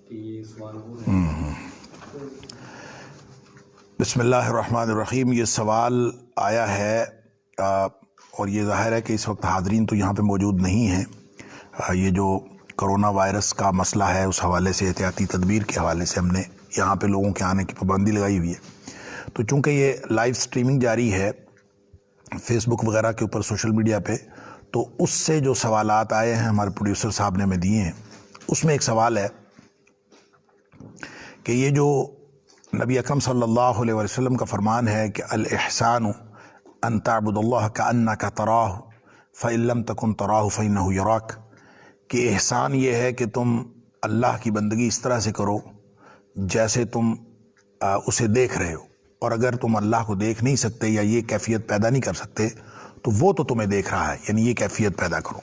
کہ یہ سوال ہو رہا ہے. بسم اللہ الرحمن الرحیم. یہ سوال آیا ہے اور یہ ظاہر ہے کہ اس وقت حاضرین تو یہاں پہ موجود نہیں ہیں. یہ جو کرونا وائرس کا مسئلہ ہے اس حوالے سے احتیاطی تدبیر کے حوالے سے ہم نے یہاں پہ لوگوں کے آنے کی پابندی لگائی ہوئی ہے. تو چونکہ یہ لائیو سٹریمنگ جاری ہے فیس بک وغیرہ کے اوپر سوشل میڈیا پہ، تو اس سے جو سوالات آئے ہیں ہمارے پروڈیوسر صاحب نے ہمیں دیے ہیں، اس میں ایک سوال ہے کہ یہ جو نبی اکرم صلی اللہ علیہ وسلم کا فرمان ہے کہ الاحسان ان تعبد اللہ کأنک تراہ فإن لم تکن تراہ فإنہ یراک، کہ احسان یہ ہے کہ تم اللہ کی بندگی اس طرح سے کرو جیسے تم اسے دیکھ رہے ہو، اور اگر تم اللہ کو دیکھ نہیں سکتے یا یہ کیفیت پیدا نہیں کر سکتے تو وہ تو تمہیں دیکھ رہا ہے، یعنی یہ کیفیت پیدا کرو.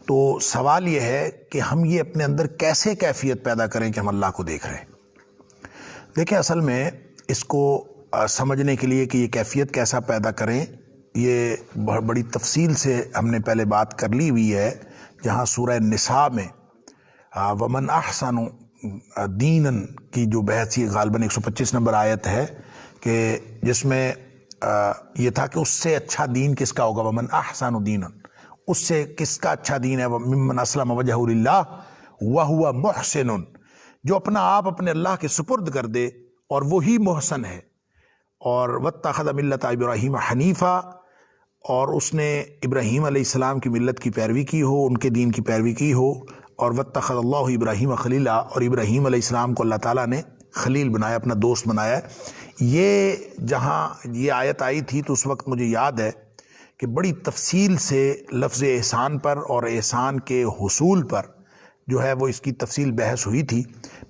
تو سوال یہ ہے کہ ہم یہ اپنے اندر کیسے کیفیت پیدا کریں کہ ہم اللہ کو دیکھ رہے ہیں. دیکھیں، اصل میں اس کو سمجھنے کے لیے کہ یہ کیفیت کیسا پیدا کریں، یہ بڑی تفصیل سے ہم نے پہلے بات کر لی ہوئی ہے، جہاں سورہ نساء میں ومن احسن دینا کی جو بحث یہ غالباً 125 نمبر آیت ہے کہ جس میں یہ تھا کہ اس سے اچھا دین کس کا ہوگا، ومن احسن دینا، اس سے کس کا اچھا دین ہے، ممن اسلم وجہہ للہ وہو محسن، جو اپنا آپ اپنے اللہ کے سپرد کر دے اور وہی محسن ہے. اور واتخذ ملت ابراہیم حنیفہ، اور اس نے ابراہیم علیہ السلام کی ملت کی پیروی کی ہو، ان کے دین کی پیروی کی ہو. اور واتخذ اللہ ابراہیم خلیلا، اور ابراہیم علیہ السلام کو اللہ تعالیٰ نے خلیل بنایا، اپنا دوست بنایا. یہ جہاں یہ آیت آئی تھی تو اس وقت مجھے یاد ہے کہ بڑی تفصیل سے لفظ احسان پر اور احسان کے حصول پر جو ہے وہ اس کی تفصیل بحث ہوئی تھی.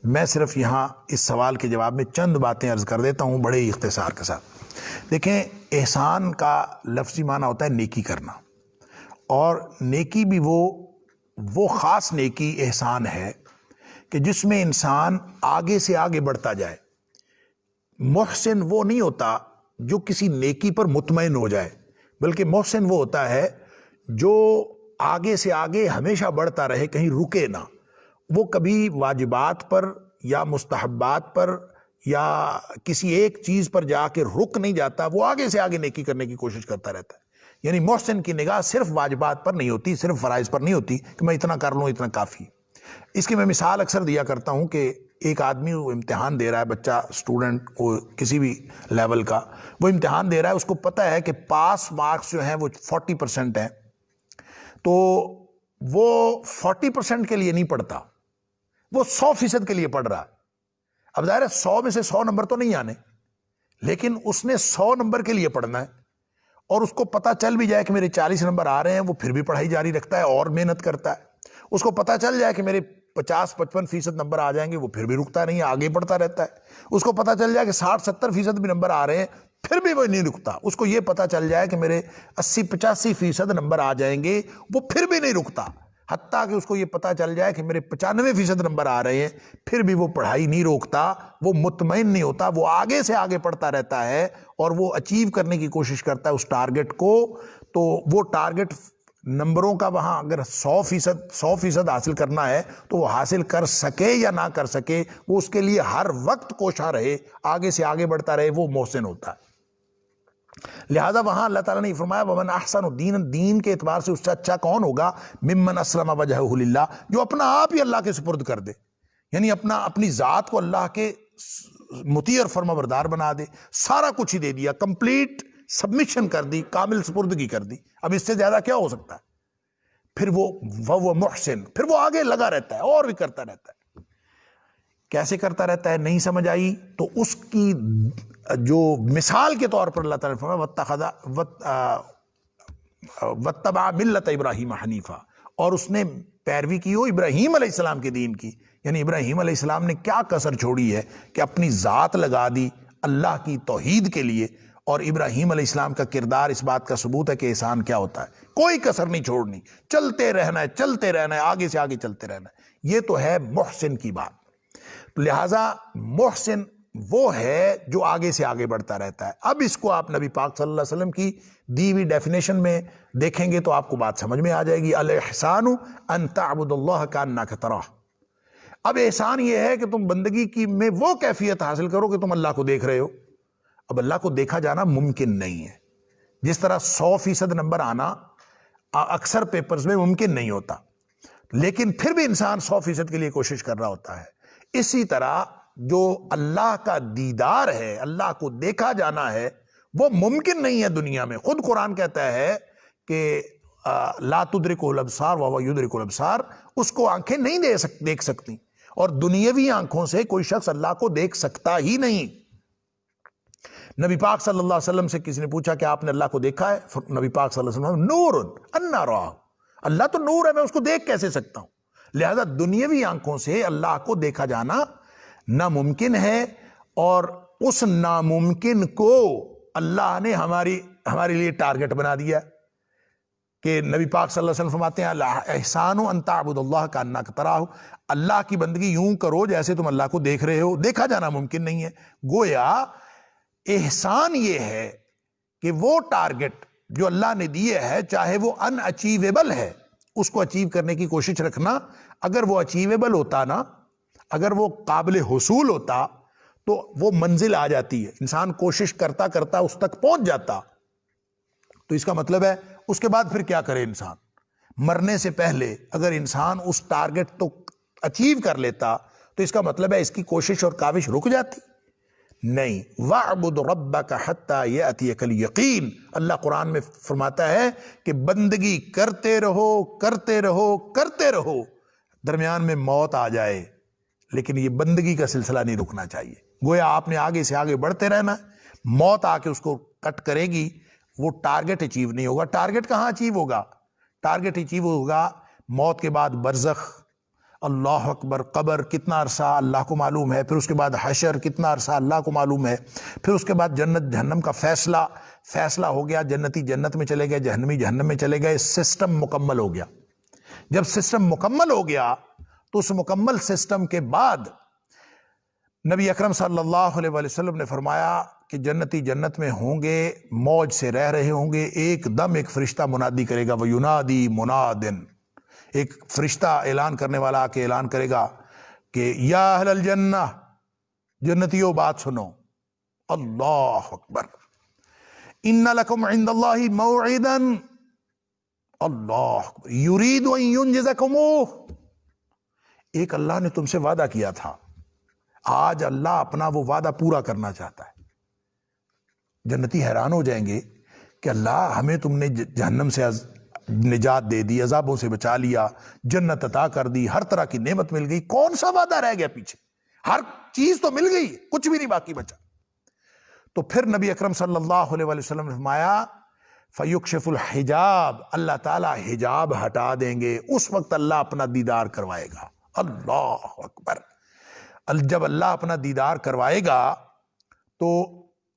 میں صرف یہاں اس سوال کے جواب میں چند باتیں عرض کر دیتا ہوں بڑے اختصار کے ساتھ. دیکھیں، احسان کا لفظی معنی ہوتا ہے نیکی کرنا، اور نیکی بھی وہ خاص نیکی احسان ہے کہ جس میں انسان آگے سے آگے بڑھتا جائے. محسن وہ نہیں ہوتا جو کسی نیکی پر مطمئن ہو جائے، بلکہ محسن وہ ہوتا ہے جو آگے سے آگے ہمیشہ بڑھتا رہے، کہیں رکے نہ. وہ کبھی واجبات پر یا مستحبات پر یا کسی ایک چیز پر جا کے رک نہیں جاتا، وہ آگے سے آگے نیکی کرنے کی کوشش کرتا رہتا ہے. یعنی محسن کی نگاہ صرف واجبات پر نہیں ہوتی، صرف فرائض پر نہیں ہوتی کہ میں اتنا کر لوں اتنا کافی. اس کی میں مثال اکثر دیا کرتا ہوں کہ ایک آدمی وہ امتحان دے رہا ہے، بچہ اسٹوڈنٹ کو کسی بھی لیول کا، وہ امتحان دے رہا ہے، اس کو پتہ ہے کہ پاس مارکس جو ہیں وہ 40% ہیں، تو وہ 40% کے لیے نہیں پڑھتا، وہ 100% کے لیے پڑھ رہا ہے. اب ظاہر ہے 100 میں سے 100 نمبر تو نہیں آنے، لیکن اس نے 100 نمبر کے لیے پڑھنا ہے. اور اس کو پتہ چل بھی جائے کہ میرے 40 نمبر آ رہے ہیں، وہ پھر بھی پڑھائی جاری رکھتا ہے اور محنت کرتا ہے. اس کو پتہ چل جائے کہ میرے 50-55% نمبر آ جائیں گے، وہ پھر بھی رکتا نہیں ہے، آگے بڑھتا رہتا ہے. اس کو پتہ چل جائے کہ 60-70% بھی نمبر آ رہے ہیں، پھر بھی وہ نہیں رکتا. اس کو یہ پتہ چل جائے کہ میرے 80-85% نمبر آ جائیں گے، وہ پھر بھی نہیں رکتا. حتیٰ کہ اس کو یہ پتہ چل جائے کہ میرے 95% نمبر آ رہے ہیں، پھر بھی وہ پڑھائی نہیں روکتا، وہ مطمئن نہیں ہوتا، وہ آگے سے آگے پڑھتا رہتا ہے اور وہ اچیو کرنے کی کوشش کرتا ہے اس ٹارگٹ کو. تو وہ ٹارگٹ نمبروں کا وہاں اگر 100% حاصل کرنا ہے تو وہ حاصل کر سکے یا نہ کر سکے، وہ اس کے لیے ہر وقت کوشاں رہے، آگے سے آگے بڑھتا رہے، وہ محسن ہوتا ہے. لہذا وہاں اللہ تعالیٰ نے فرمایا ومن احسن دینا، دین کے اعتبار سے اس سے اچھا کون ہوگا، ممن اسلم وجہہ للہ، جو اپنا آپ ہی اللہ کے سپرد کر دے، یعنی اپنی ذات کو اللہ کے مطیع اور فرما بردار بنا دے، سارا کچھ ہی دے دیا، کمپلیٹ سبمیشن کر دی، کامل سپردگی کر دی. اب اس سے زیادہ کیا ہو سکتا ہے؟ پھر وہ محسن، پھر وہ آگے لگا رہتا ہے اور بھی کرتا رہتا ہے. کیسے کرتا رہتا ہے؟ نہیں سمجھ آئی تو اس کی جو مثال کے طور پر اللہ تعالیٰ نے فرمایا واتبع ملت ابراہیم حنیفہ، اور اس نے پیروی کی ہو ابراہیم علیہ السلام کے دین کی. یعنی ابراہیم علیہ السلام نے کیا کسر چھوڑی ہے کہ اپنی ذات لگا دی اللہ کی توحید کے لیے. اور ابراہیم علیہ السلام کا کردار اس بات کا ثبوت ہے کہ احسان کیا ہوتا ہے، کوئی کسر نہیں چھوڑنی، چلتے رہنا ہے، چلتے رہنا ہے، آگے سے آگے چلتے رہنا ہے. یہ تو ہے محسن کی بات. لہٰذا محسن وہ ہے جو آگے سے آگے بڑھتا رہتا ہے. اب اس کو آپ نبی پاک صلی اللہ علیہ وسلم کی دی ہوئی ڈیفینیشن میں دیکھیں گے تو آپ کو بات سمجھ میں آ جائے گی. الاحسان ان تعبد اللہ کانک تراہ. اب احسان یہ ہے کہ تم بندگی کی میں وہ کیفیت حاصل کرو کہ تم اللہ کو دیکھ رہے ہو. اب اللہ کو دیکھا جانا ممکن نہیں ہے. جس طرح 100% نمبر آنا اکثر پیپرز میں ممکن نہیں ہوتا، لیکن پھر بھی انسان 100% کے لیے کوشش کر رہا ہوتا ہے. اسی طرح جو اللہ کا دیدار ہے، اللہ کو دیکھا جانا ہے، وہ ممکن نہیں ہے دنیا میں. خود قرآن کہتا ہے کہ لا تدرکہ الابصار وہو یدرک الابصار، اس کو آنکھیں نہیں دیکھ سکتی، اور دنیاوی آنکھوں سے کوئی شخص اللہ کو دیکھ سکتا ہی نہیں. نبی پاک صلی اللہ علیہ وسلم سے کسی نے پوچھا کہ آپ نے اللہ کو دیکھا ہے؟ نبی پاک صلی اللہ علیہ وسلم نور انا راہ، اللہ تو نور ہے، میں اس کو دیکھ کیسے سکتا ہوں؟ لہذا دنیاوی آنکھوں سے اللہ کو دیکھا جانا ناممکن ہے، اور اس ناممکن کو اللہ نے ہمارے لیے ٹارگٹ بنا دیا کہ نبی پاک صلی اللہ علیہ وسلم فرماتے ہیں احسان ان تعبد اللہ کانک تراہ، اللہ کی بندگی یوں کرو جیسے تم اللہ کو دیکھ رہے ہو. دیکھا جانا ممکن نہیں ہے. گویا احسان یہ ہے کہ وہ ٹارگٹ جو اللہ نے دیے ہے، چاہے وہ ان اچیویبل ہے، اس کو اچیو کرنے کی کوشش رکھنا. اگر وہ اچیویبل ہوتا نا، اگر وہ قابل حصول ہوتا تو وہ منزل آ جاتی ہے، انسان کوشش کرتا کرتا اس تک پہنچ جاتا. تو اس کا مطلب ہے اس کے بعد پھر کیا کرے انسان؟ مرنے سے پہلے اگر انسان اس ٹارگٹ تو اچیو کر لیتا تو اس کا مطلب ہے اس کی کوشش اور کاوش رک جاتی نہیں. وَاعْبُدْ رَبَّكَ حَتَّى يَأْتِيَكَ الْيَقِينُ، اللہ قرآن میں فرماتا ہے کہ بندگی کرتے رہو کرتے رہو کرتے رہو، درمیان میں موت آ جائے، لیکن یہ بندگی کا سلسلہ نہیں رکنا چاہیے. گویا آپ نے آگے سے آگے بڑھتے رہنا، موت آ کے اس کو کٹ کرے گی، وہ ٹارگٹ اچیو نہیں ہوگا. ٹارگٹ کہاں اچیو ہوگا؟ ٹارگٹ اچیو ہوگا موت کے بعد برزخ، اللہ اکبر، قبر کتنا عرصہ اللہ کو معلوم ہے، پھر اس کے بعد حشر کتنا عرصہ اللہ کو معلوم ہے، پھر اس کے بعد جنت جہنم کا فیصلہ ہو گیا، جنتی جنت میں چلے گئے، جہنمی جہنم میں چلے گئے. سسٹم مکمل ہو گیا. جب سسٹم مکمل ہو گیا تو اس مکمل سسٹم کے بعد نبی اکرم صلی اللہ علیہ وسلم نے فرمایا کہ جنتی جنت میں ہوں گے، موج سے رہ رہے ہوں گے، ایک دم ایک فرشتہ منادی کرے گا، وَيُنَادِي مُنَادٍ، ایک فرشتہ اعلان کرنے والا آ کے اعلان کرے گا کہ یا اہل الجنہ، جنتیوں بات سنو، اللہ اکبر، ان لکم عند اللہ موعدا، اللہ اکبر، یرید ان ینجزکموہ، ایک اللہ نے تم سے وعدہ کیا تھا، آج اللہ اپنا وہ وعدہ پورا کرنا چاہتا ہے. جنتی حیران ہو جائیں گے کہ اللہ ہمیں تم نے جہنم سے نجات دے دی، عذابوں سے بچا لیا، جنت عطا کر دی، ہر طرح کی نعمت مل گئی، کون سا وعدہ رہ گیا پیچھے؟ ہر چیز تو مل گئی، کچھ بھی نہیں باقی بچا. تو پھر نبی اکرم صلی اللہ علیہ وسلم نے فرمایا فَيُكْشِفُ الْحِجَابِ، اللہ تعالیٰ حجاب ہٹا دیں گے، اس وقت اللہ اپنا دیدار کروائے گا. اللہ اکبر. جب اللہ اپنا دیدار کروائے گا تو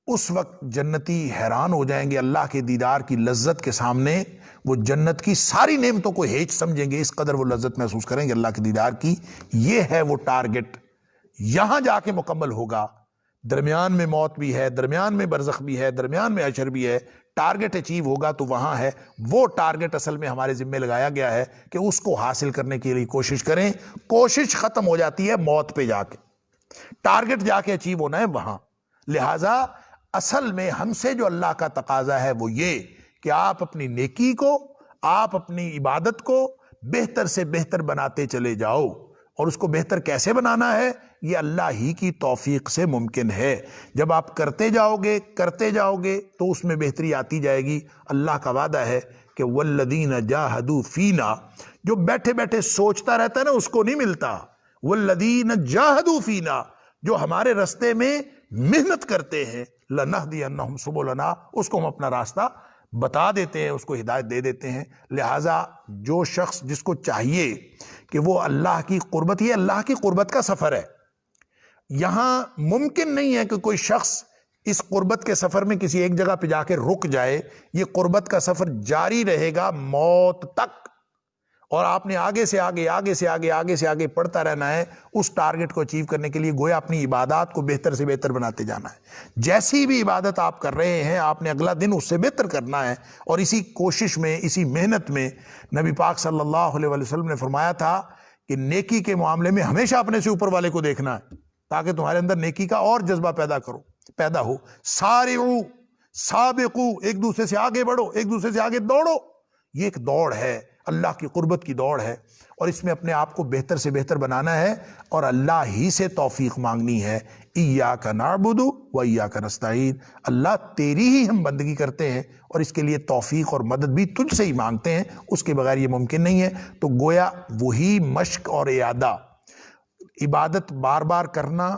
اس وقت جنتی حیران ہو جائیں گے اللہ کے دیدار کی لذت کے سامنے. وہ جنت کی ساری نعمتوں کو ہیچ سمجھیں گے، اس قدر وہ لذت محسوس کریں گے اللہ کے دیدار کی. یہ ہے وہ ٹارگٹ، یہاں جا کے مکمل ہوگا. درمیان میں موت بھی ہے، درمیان میں برزخ بھی ہے، درمیان میں حشر بھی ہے. ٹارگٹ اچیو ہوگا تو وہاں ہے. وہ ٹارگٹ اصل میں ہمارے ذمہ لگایا گیا ہے کہ اس کو حاصل کرنے کے لیے کوشش کریں. کوشش ختم ہو جاتی ہے موت پہ جا کے، ٹارگٹ جا کے اچیو ہونا ہے وہاں. لہٰذا اصل میں ہم سے جو اللہ کا تقاضا ہے وہ یہ کہ آپ اپنی نیکی کو، آپ اپنی عبادت کو بہتر سے بہتر بناتے چلے جاؤ. اور اس کو بہتر کیسے بنانا ہے؟ یہ اللہ ہی کی توفیق سے ممکن ہے. جب آپ کرتے جاؤ گے تو اس میں بہتری آتی جائے گی. اللہ کا وعدہ ہے کہ والذین جاہدوا فینا، جو بیٹھے بیٹھے سوچتا رہتا ہے نا اس کو نہیں ملتا. والذین جاہدوا فینا، جو ہمارے راستے میں محنت کرتے ہیں، لنہدینہم سبلنا، اس کو ہم اپنا راستہ بتا دیتے ہیں، اس کو ہدایت دے دیتے ہیں. لہٰذا جو شخص جس کو چاہیے کہ وہ اللہ کی قربت، یہ اللہ کی قربت کا سفر ہے. یہاں ممکن نہیں ہے کہ کوئی شخص اس قربت کے سفر میں کسی ایک جگہ پہ جا کے رک جائے. یہ قربت کا سفر جاری رہے گا موت تک، اور آپ نے آگے سے آگے پڑھتا رہنا ہے اس ٹارگٹ کو اچیو کرنے کے لیے. گویا اپنی عبادات کو بہتر سے بہتر بناتے جانا ہے. جیسی بھی عبادت آپ کر رہے ہیں آپ نے اگلا دن اس سے بہتر کرنا ہے. اور اسی کوشش میں، اسی محنت میں نبی پاک صلی اللہ علیہ وسلم نے فرمایا تھا کہ نیکی کے معاملے میں ہمیشہ اپنے سے اوپر والے کو دیکھنا ہے تاکہ تمہارے اندر نیکی کا اور جذبہ پیدا ہو. سارعو سابقو، ایک دوسرے سے آگے بڑھو، ایک دوسرے سے آگے دوڑو. یہ ایک دوڑ ہے، اللہ کی قربت کی دوڑ ہے، اور اس میں اپنے آپ کو بہتر سے بہتر بنانا ہے اور اللہ ہی سے توفیق مانگنی ہے. ایاک نعبد و ایاک نستعین، اللہ تیری ہی ہم بندگی کرتے ہیں اور اس کے لیے توفیق اور مدد بھی تجھ سے ہی مانگتے ہیں، اس کے بغیر یہ ممکن نہیں ہے. تو گویا وہی مشق اور اعادہ، عبادت بار بار کرنا،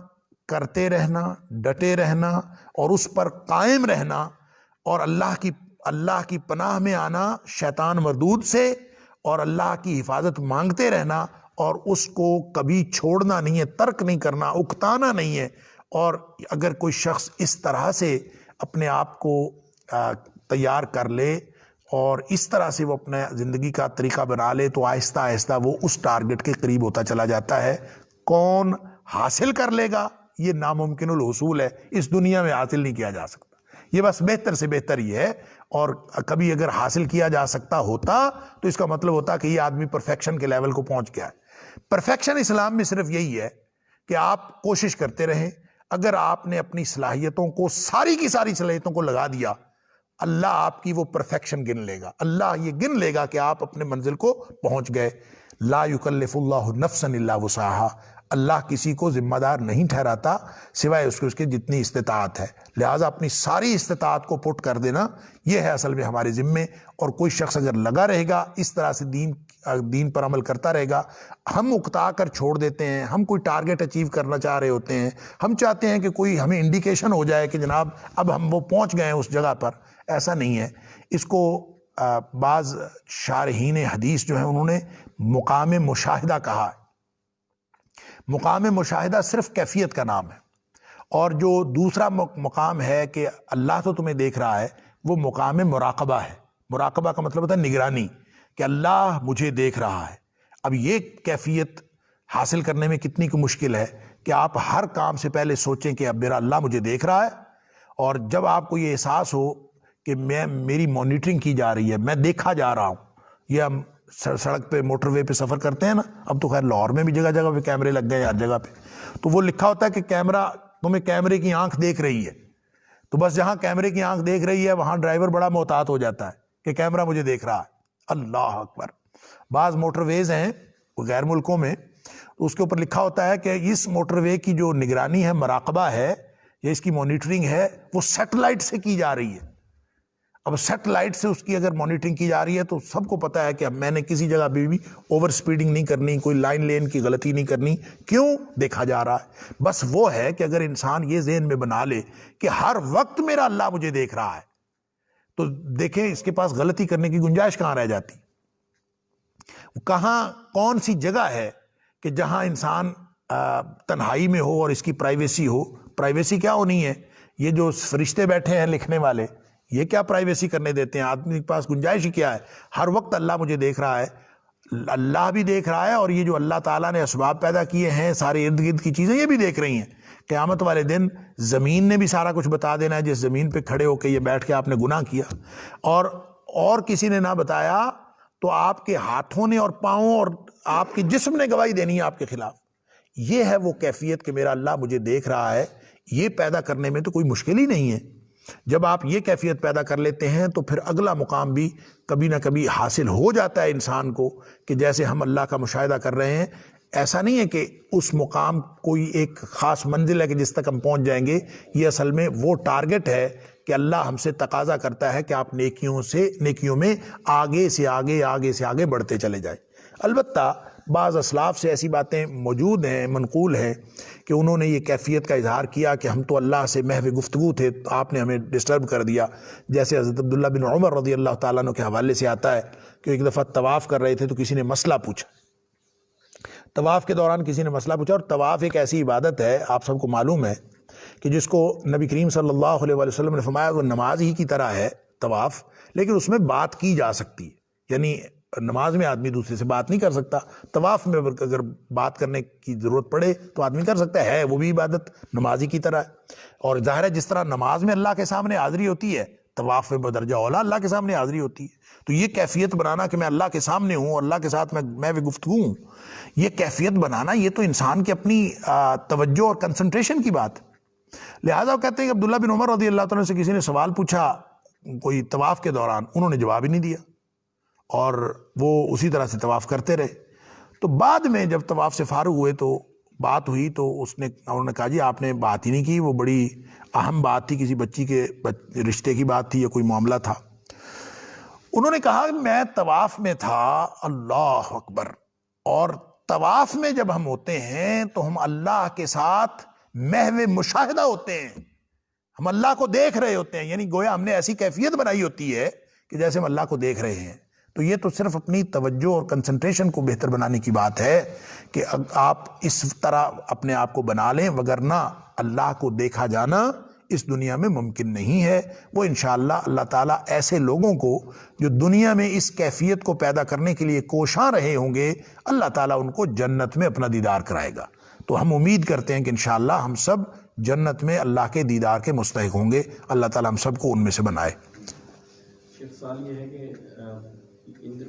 کرتے رہنا، ڈٹے رہنا اور اس پر قائم رہنا، اور اللہ کی پناہ میں آنا شیطان مردود سے، اور اللہ کی حفاظت مانگتے رہنا، اور اس کو کبھی چھوڑنا نہیں ہے، ترک نہیں کرنا، اکتانا نہیں ہے. اور اگر کوئی شخص اس طرح سے اپنے آپ کو تیار کر لے اور اس طرح سے وہ اپنے زندگی کا طریقہ بنا لے تو آہستہ آہستہ وہ اس ٹارگٹ کے قریب ہوتا چلا جاتا ہے. کون حاصل کر لے گا یہ ناممکن الحصول ہے، اس دنیا میں حاصل نہیں کیا جا سکتا. یہ بس بہتر سے بہتر ہی ہے، اور کبھی اگر حاصل کیا جا سکتا ہوتا تو اس کا مطلب ہوتا کہ یہ آدمی پرفیکشن کے لیول کو پہنچ گیا ہے. پرفیکشن اسلام میں صرف یہی ہے کہ آپ کوشش کرتے رہیں. اگر آپ نے اپنی صلاحیتوں کو، ساری کی ساری صلاحیتوں کو لگا دیا، اللہ آپ کی وہ پرفیکشن گن لے گا. اللہ یہ گن لے گا کہ آپ اپنے منزل کو پہنچ گئے. لا یکلف اللہ نفسا الا وسعها، اللہ کسی کو ذمہ دار نہیں ٹھہراتا سوائے اس کے جتنی استطاعت ہے. لہٰذا اپنی ساری استطاعت کو پٹ کر دینا یہ ہے اصل میں ہمارے ذمے. اور کوئی شخص اگر لگا رہے گا اس طرح سے دین پر عمل کرتا رہے گا، ہم اکتا کر چھوڑ دیتے ہیں، ہم کوئی ٹارگٹ اچیو کرنا چاہ رہے ہوتے ہیں، ہم چاہتے ہیں کہ کوئی ہمیں انڈیکیشن ہو جائے کہ جناب اب ہم وہ پہنچ گئے ہیں اس جگہ پر. ایسا نہیں ہے. اس کو بعض شارحین حدیث جو ہیں انہوں نے مقام مشاہدہ کہا ہے. مقام مشاہدہ صرف کیفیت کا نام ہے، اور جو دوسرا مقام ہے کہ اللہ تو تمہیں دیکھ رہا ہے، وہ مقام مراقبہ ہے. مراقبہ کا مطلب ہوتا ہے نگرانی، کہ اللہ مجھے دیکھ رہا ہے. اب یہ کیفیت حاصل کرنے میں کتنی کی مشکل ہے کہ آپ ہر کام سے پہلے سوچیں کہ اب میرا اللہ مجھے دیکھ رہا ہے. اور جب آپ کو یہ احساس ہو کہ میری مانیٹرنگ کی جا رہی ہے، میں دیکھا جا رہا ہوں. یہ ہم سڑک پہ موٹر وے پہ سفر کرتے ہیں نا، اب تو خیر لاہور میں بھی جگہ جگہ پہ کیمرے لگ گئے ہر جگہ پہ، تو وہ لکھا ہوتا ہے کہ تمہیں کیمرے کی آنکھ دیکھ رہی ہے. تو بس جہاں کیمرے کی آنکھ دیکھ رہی ہے وہاں ڈرائیور بڑا محتاط ہو جاتا ہے کہ کیمرہ مجھے دیکھ رہا ہے. اللہ اکبر. بعض موٹر ویز ہیں غیر ملکوں میں، تو اس کے اوپر لکھا ہوتا ہے کہ اس موٹر وے کی جو نگرانی ہے، مراقبہ ہے یا اس کی مانیٹرنگ ہے، وہ سیٹلائٹ سے کی جا رہی ہے. اب سیٹلائٹ سے اس کی اگر مانیٹرنگ کی جا رہی ہے تو سب کو پتا ہے کہ اب میں نے کسی جگہ بھی اوور سپیڈنگ نہیں کرنی، کوئی لائن لین کی غلطی نہیں کرنی. کیوں؟ دیکھا جا رہا ہے. بس وہ ہے کہ اگر انسان یہ ذہن میں بنا لے کہ ہر وقت میرا اللہ مجھے دیکھ رہا ہے، تو دیکھیں اس کے پاس غلطی کرنے کی گنجائش کہاں رہ جاتی. کون سی جگہ ہے کہ جہاں انسان تنہائی میں ہو اور اس کی پرائیویسی ہو. پرائیویسی کیا ہونی ہے؟ یہ جو فرشتے بیٹھے ہیں لکھنے والے، یہ کیا پرائیویسی کرنے دیتے ہیں؟ آدمی کے پاس گنجائش ہی کیا ہے؟ ہر وقت اللہ مجھے دیکھ رہا ہے. اللہ بھی دیکھ رہا ہے، اور یہ جو اللہ تعالیٰ نے اسباب پیدا کیے ہیں، سارے ارد گرد کی چیزیں یہ بھی دیکھ رہی ہیں. قیامت والے دن زمین نے بھی سارا کچھ بتا دینا ہے، جس زمین پہ کھڑے ہو کے یہ بیٹھ کے آپ نے گناہ کیا اور کسی نے نہ بتایا تو آپ کے ہاتھوں نے اور پاؤں اور آپ کے جسم نے گواہی دینی ہے آپ کے خلاف. یہ ہے وہ کیفیت کہ میرا اللہ مجھے دیکھ رہا ہے. یہ پیدا کرنے میں تو کوئی مشکل ہی نہیں ہے. جب آپ یہ کیفیت پیدا کر لیتے ہیں تو پھر اگلا مقام بھی کبھی نہ کبھی حاصل ہو جاتا ہے انسان کو، کہ جیسے ہم اللہ کا مشاہدہ کر رہے ہیں. ایسا نہیں ہے کہ اس مقام کوئی ایک خاص منزل ہے کہ جس تک ہم پہنچ جائیں گے. یہ اصل میں وہ ٹارگٹ ہے کہ اللہ ہم سے تقاضا کرتا ہے کہ آپ نیکیوں میں آگے سے آگے بڑھتے چلے جائیں. البتہ بعض اسلاف سے ایسی باتیں موجود ہیں، منقول ہیں، کہ انہوں نے یہ کیفیت کا اظہار کیا کہ ہم تو اللہ سے محو گفتگو تھے، آپ نے ہمیں ڈسٹرب کر دیا. جیسے حضرت عبداللہ بن عمر رضی اللہ تعالیٰ عنہ کے حوالے سے آتا ہے کہ ایک دفعہ طواف کر رہے تھے تو کسی نے مسئلہ پوچھا. طواف کے دوران کسی نے مسئلہ پوچھا، اور طواف ایک ایسی عبادت ہے، آپ سب کو معلوم ہے، کہ جس کو نبی کریم صلی اللہ علیہ وسلم نے فرمایا وہ نماز ہی کی طرح ہے طواف، لیکن اس میں بات کی جا سکتی ہے. یعنی نماز میں آدمی دوسرے سے بات نہیں کر سکتا، طواف میں اگر بات کرنے کی ضرورت پڑے تو آدمی کر سکتا ہے. وہ بھی عبادت نمازی کی طرح ہے. اور ظاہر ہے جس طرح نماز میں اللہ کے سامنے حاضری ہوتی ہے طواف میں بدرجہ اولا اللہ کے سامنے حاضری ہوتی ہے. تو یہ کیفیت بنانا کہ میں اللہ کے سامنے ہوں اور اللہ کے ساتھ میں بھی گفتگو ہوں، یہ کیفیت بنانا یہ تو انسان کی اپنی توجہ اور کنسنٹریشن کی بات. لہٰذا وہ کہتے ہیں کہ عبداللہ بن عمر رضی اللہ تعالیٰ سے کسی نے سوال پوچھا کوئی طواف کے دوران، انہوں نے جواب ہی نہیں دیا اور وہ اسی طرح سے طواف کرتے رہے. تو بعد میں جب طواف سے فارغ ہوئے تو بات ہوئی تو انہوں نے کہا جی آپ نے بات ہی نہیں کی، وہ بڑی اہم بات تھی، کسی بچی کے رشتے کی بات تھی یا کوئی معاملہ تھا. انہوں نے کہا میں طواف میں تھا، اللہ اکبر، اور طواف میں جب ہم ہوتے ہیں تو ہم اللہ کے ساتھ محو مشاہدہ ہوتے ہیں، ہم اللہ کو دیکھ رہے ہوتے ہیں، یعنی گویا ہم نے ایسی کیفیت بنائی ہوتی ہے کہ جیسے ہم اللہ کو دیکھ رہے ہیں. تو یہ تو صرف اپنی توجہ اور کنسنٹریشن کو بہتر بنانے کی بات ہے کہ آپ اس طرح اپنے آپ کو بنا لیں، وگرنہ اللہ کو دیکھا جانا اس دنیا میں ممکن نہیں ہے. وہ انشاءاللہ اللہ تعالیٰ ایسے لوگوں کو جو دنیا میں اس کیفیت کو پیدا کرنے کے لیے کوشاں رہے ہوں گے، اللہ تعالیٰ ان کو جنت میں اپنا دیدار کرائے گا. تو ہم امید کرتے ہیں کہ انشاءاللہ ہم سب جنت میں اللہ کے دیدار کے مستحق ہوں گے. اللہ تعالیٰ ہم سب کو ان میں سے بنائے. شیخ سوال یہ ہے کہ